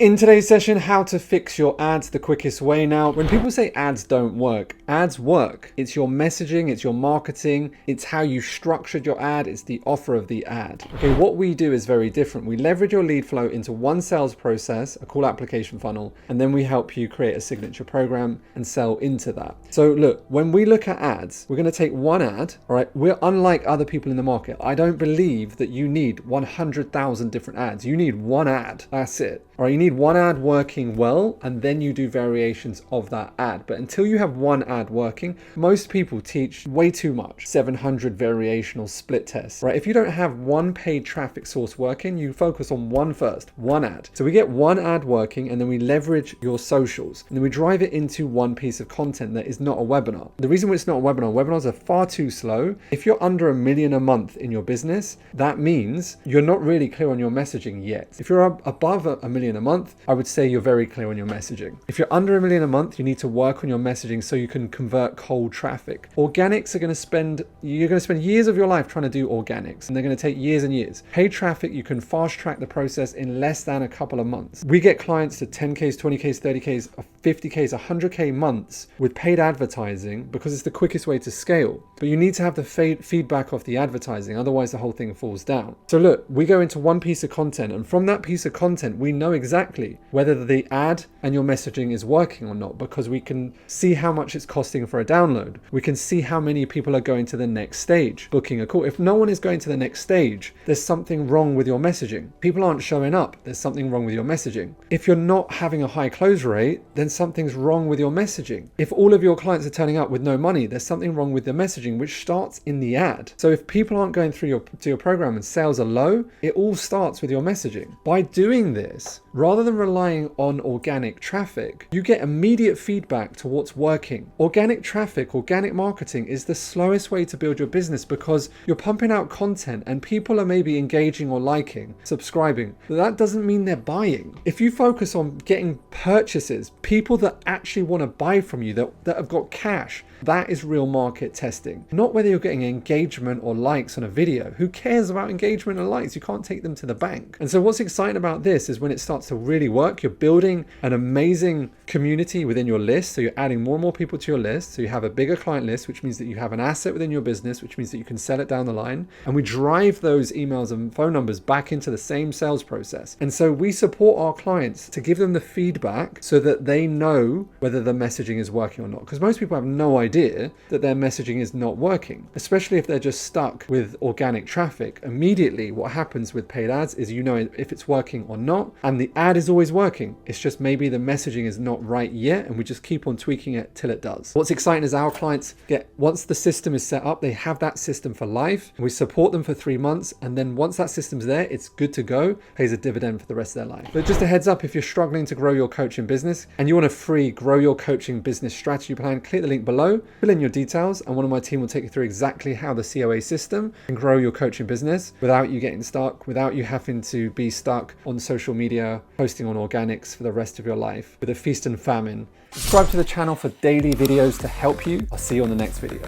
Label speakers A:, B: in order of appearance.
A: In today's session, how to fix your ads the quickest way. Now, when people say ads don't work, ads work. It's your messaging, it's your marketing, it's how you structured your ad, it's the offer of the ad. Okay, what we do is very different. We leverage your lead flow into one sales process, a call application funnel, and then we help you create a signature program and sell into that. So look, when we look at ads, we're going to take one ad, all right? We're unlike other people in the market. I don't believe that you need 100,000 different ads. You need one ad, that's it. All right, you need one ad working well, and then you do variations of that ad. But until you have one ad working, most people teach way too much. 700 variational split tests, right? If you don't have one paid traffic source working, you focus on one first, one ad. So we get one ad working, and then we leverage your socials, and then we drive it into one piece of content that is not a webinar. The reason why it's not a webinar, webinars are far too slow. If you're under $1 million a month in your business, that means you're not really clear on your messaging yet. If you're above $1 million a month, I would say you're very clear on your messaging. If you're under $1 million a month, you need to work on your messaging so you can convert cold traffic. Organics you're going to spend years of your life trying to do organics, and they're going to take years and years. Paid traffic, you can fast track the process in less than a couple of months. We get clients to 10Ks, 20Ks, 30Ks, 50Ks, 100K months with paid advertising because it's the quickest way to scale. But you need to have the feedback of the advertising, otherwise the whole thing falls down. So look, we go into one piece of content, and from that piece of content, we know exactly whether the ad and your messaging is working or not, because we can see how much it's costing for a download. We can see how many people are going to the next stage, booking a call. If no one is going to the next stage, there's something wrong with your messaging. People aren't showing up, there's something wrong with your messaging. If you're not having a high close rate, then something's wrong with your messaging. If all of your clients are turning up with no money, there's something wrong with the messaging, which starts in the ad. So if people aren't going through to your program and sales are low, it all starts with your messaging. By doing this, rather than relying on organic traffic, you get immediate feedback to what's working. Organic traffic, organic marketing is the slowest way to build your business because you're pumping out content and people are maybe engaging or liking, subscribing, but that doesn't mean they're buying. If you focus on getting purchases, people that actually want to buy from you, that have got cash, that is real market testing. Not whether you're getting engagement or likes on a video. Who cares about engagement and likes? You can't take them to the bank. And so what's exciting about this is when it starts to really work, you're building an amazing community within your list. So you're adding more and more people to your list. So you have a bigger client list, which means that you have an asset within your business, which means that you can sell it down the line. And we drive those emails and phone numbers back into the same sales process. And so we support our clients to give them the feedback so that they know whether the messaging is working or not. Because most people have no idea that their messaging is not working, especially if they're just stuck with organic traffic. Immediately, what happens with paid ads is you know if it's working or not, and the ad is always working. It's just maybe the messaging is not right yet, and we just keep on tweaking it till it does. What's exciting is our clients once the system is set up, they have that system for life. We support them for 3 months, and then once that system's there, it's good to go, pays a dividend for the rest of their life. But just a heads up, if you're struggling to grow your coaching business and you want a free grow your coaching business strategy plan, click the link below, fill in your details, and one of my team will take you through exactly how the COA system can grow your coaching business without you getting stuck, without you having to be stuck on social media, posting on organics for the rest of your life with a feast and famine. Subscribe to the channel for daily videos to help you. I'll see you on the next video.